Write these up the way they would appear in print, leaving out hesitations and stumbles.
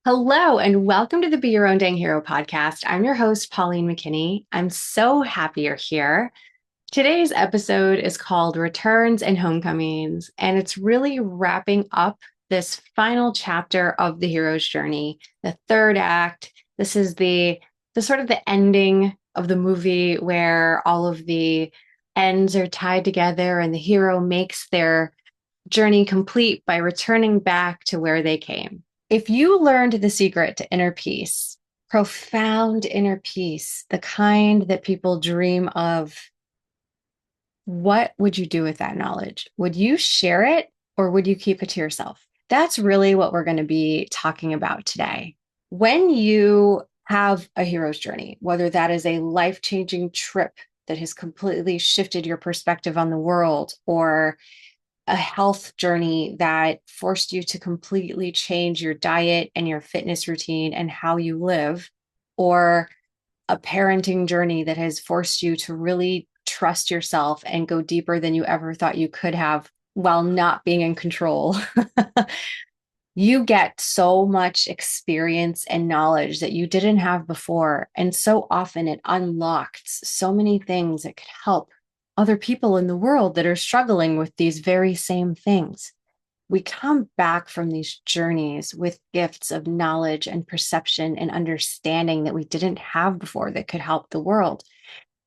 Hello, and welcome to the Be Your Own Dang Hero podcast. I'm your host, Pauline McKinney. I'm so happy you're here. Today's episode is called Returns and Homecomings, and it's really wrapping up this final chapter of the hero's journey, the third act. This is the sort of the ending of the movie where all of the ends are tied together and the hero makes their journey complete by returning back to where they came. If you learned the secret to inner peace, profound inner peace, the kind that people dream of, what would you do with that knowledge? Would you share it or would you keep it to yourself? That's really what we're going to be talking about today. When you have a hero's journey, whether that is a life-changing trip that has completely shifted your perspective on the world, or a health journey that forced you to completely change your diet and your fitness routine and how you live, or a parenting journey that has forced you to really trust yourself and go deeper than you ever thought you could have while not being in control. You get so much experience and knowledge that you didn't have before. And so often it unlocks so many things that could help other people in the world that are struggling with these very same things. We come back from these journeys with gifts of knowledge and perception and understanding that we didn't have before that could help the world.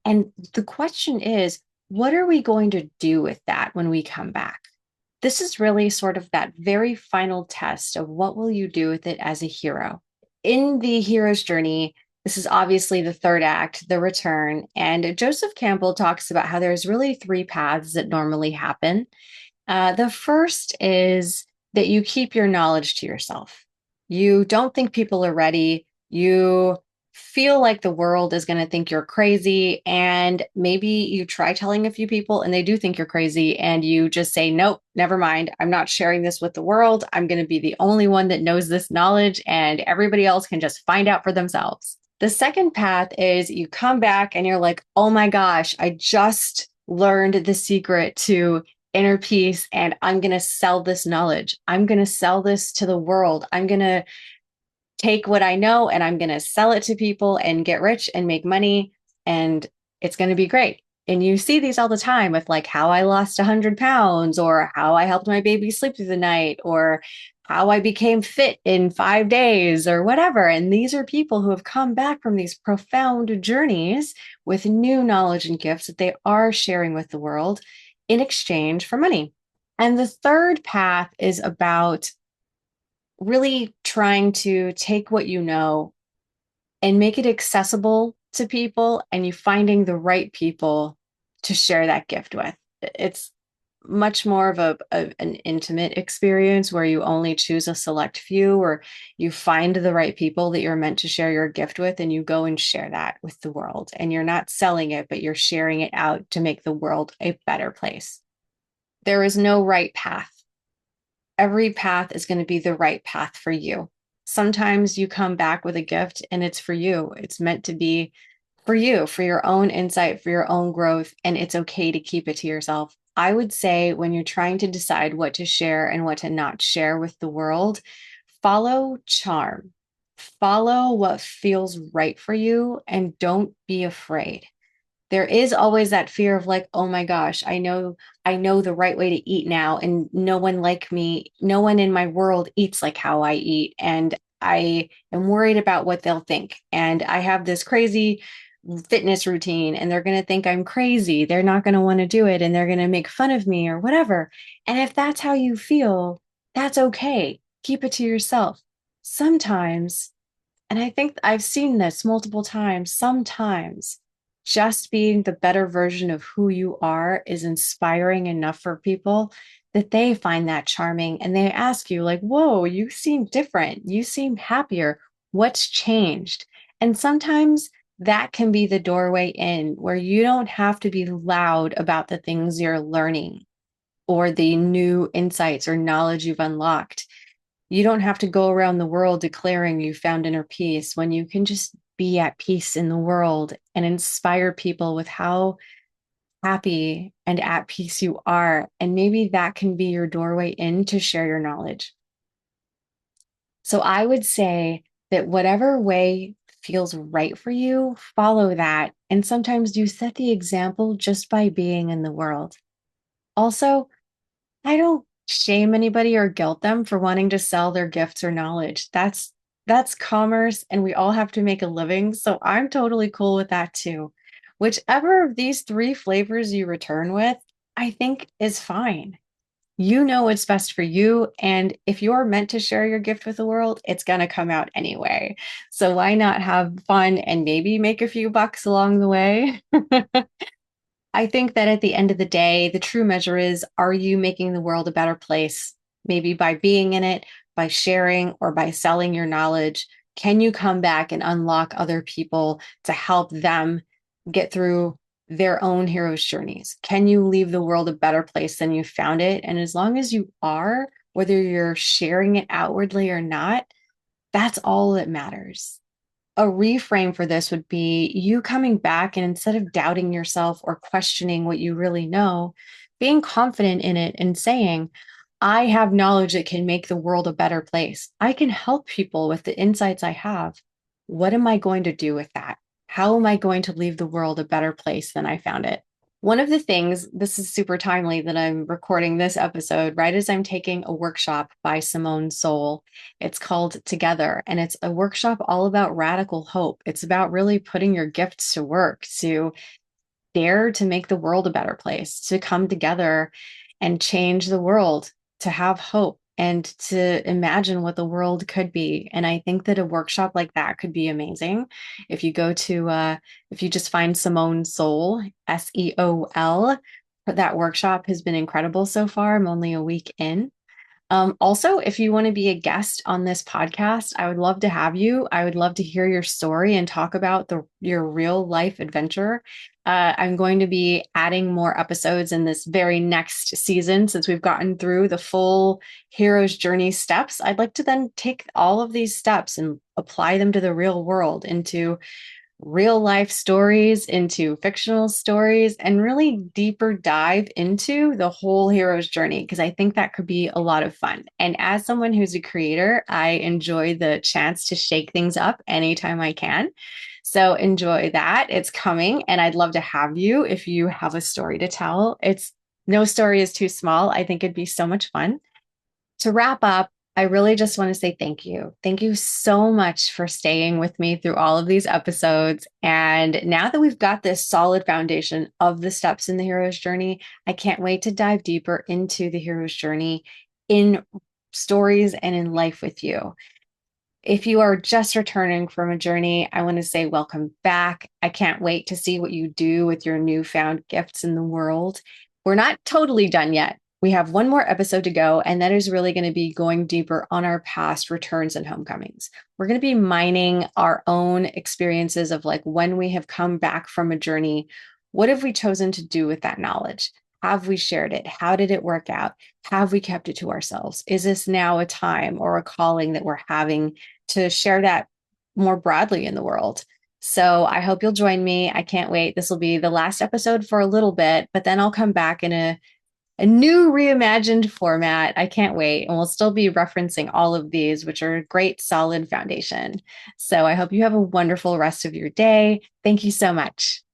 And the question is, what are we going to do with that when we come back? This is really sort of that very final test of what will you do with it as a hero. In the hero's journey, this is obviously the third act, the return. And Joseph Campbell talks about how there's really three paths that normally happen. The first is that you keep your knowledge to yourself. You don't think people are ready. You feel like the world is going to think you're crazy. And maybe you try telling a few people and they do think you're crazy. And you just say, nope, never mind. I'm not sharing this with the world. I'm going to be the only one that knows this knowledge, and everybody else can just find out for themselves. The second path is you come back and you're like, oh my gosh, I just learned the secret to inner peace, and I'm going to sell this knowledge. I'm going to sell this to the world. I'm going to take what I know and I'm going to sell it to people and get rich and make money, and it's going to be great. And you see these all the time with like how I lost 100 pounds, or how I helped my baby sleep through the night, or how I became fit in 5 days, or whatever. And these are people who have come back from these profound journeys with new knowledge and gifts that they are sharing with the world in exchange for money. And the third path is about really trying to take what you know and make it accessible to people, and you finding the right people to share that gift with. It's much more of an intimate experience where you only choose a select few, or you find the right people that you're meant to share your gift with, and you go and share that with the world. And you're not selling it, but you're sharing it out to make the world a better place. There is no right path. Every path is going to be the right path for you. Sometimes you come back with a gift and it's for you. It's meant to be for you, for your own insight, for your own growth, and it's okay to keep it to yourself. I would say when you're trying to decide what to share and what to not share with the world, follow charm. Follow what feels right for you and don't be afraid. There is always that fear of like, oh my gosh, I know the right way to eat now, and no one like me, no one in my world eats like how I eat, and I am worried about what they'll think. And I have this crazy fitness routine and they're going to think I'm crazy. They're not going to want to do it and they're going to make fun of me or whatever. And if that's how you feel, that's okay. Keep it to yourself. Sometimes, and I think I've seen this multiple times, sometimes just being the better version of who you are is inspiring enough for people that they find that charming, and they ask you, like, whoa, you seem different. You seem happier. What's changed? And sometimes that can be the doorway in, where you don't have to be loud about the things you're learning or the new insights or knowledge you've unlocked. You don't have to go around the world declaring you found inner peace, when you can just be at peace in the world and inspire people with how happy and at peace you are. And maybe that can be your doorway in to share your knowledge. So I would say that whatever way feels right for you, follow that. And sometimes you set the example just by being in the world. Also, I don't shame anybody or guilt them for wanting to sell their gifts or knowledge. That's commerce and we all have to make a living, so I'm totally cool with that too. Whichever of these three flavors you return with, I think is fine. You know what's best for you, and if you're meant to share your gift with the world, it's going to come out anyway. So why not have fun and maybe make a few bucks along the way? I think that at the end of the day, the true measure is, are you making the world a better place? Maybe by being in it, by sharing, or by selling your knowledge. Can you come back and unlock other people to help them get through their own hero's journeys? Can you leave the world a better place than you found it? And as long as you are, whether you're sharing it outwardly or not, that's all that matters. A reframe for this would be you coming back and instead of doubting yourself or questioning what you really know, being confident in it and saying, I have knowledge that can make the world a better place. I can help people with the insights I have. What am I going to do with that? How am I going to leave the world a better place than I found it? One of the things, this is super timely that I'm recording this episode right as I'm taking a workshop by Simone Soul. It's called Together, and it's a workshop all about radical hope. It's about really putting your gifts to work to dare to make the world a better place, to come together and change the world, to have hope and to imagine what the world could be. And I think that a workshop like that could be amazing. If you go to, if you just find Simone Soul, SEOL, that workshop has been incredible so far. I'm only a week in. Also, if you want to be a guest on this podcast, I would love to have you. I would love to hear your story and talk about your real life adventure. I'm going to be adding more episodes in this very next season since we've gotten through the full hero's journey steps. I'd like to then take all of these steps and apply them to the real world, into real life stories, into fictional stories, and really deeper dive into the whole hero's journey, because I think that could be a lot of fun. And as someone who's a creator, I enjoy the chance to shake things up anytime I can. So enjoy that. It's coming, and I'd love to have you if you have a story to tell. It's no story is too small. I think it'd be so much fun. To wrap up, I really just want to say thank you. Thank you so much for staying with me through all of these episodes. And now that we've got this solid foundation of the steps in the hero's journey, I can't wait to dive deeper into the hero's journey in stories and in life with you. If you are just returning from a journey, I want to say welcome back. I can't wait to see what you do with your newfound gifts in the world. We're not totally done yet. We have one more episode to go, and that is really going to be going deeper on our past returns and homecomings. We're going to be mining our own experiences of like when we have come back from a journey. What have we chosen to do with that knowledge? Have we shared it? How did it work out? Have we kept it to ourselves? Is this now a time or a calling that we're having to share that more broadly in the world? So I hope you'll join me. I can't wait. This will be the last episode for a little bit, but then I'll come back in a new reimagined format. I can't wait. And we'll still be referencing all of these, which are a great, solid foundation. So I hope you have a wonderful rest of your day. Thank you so much.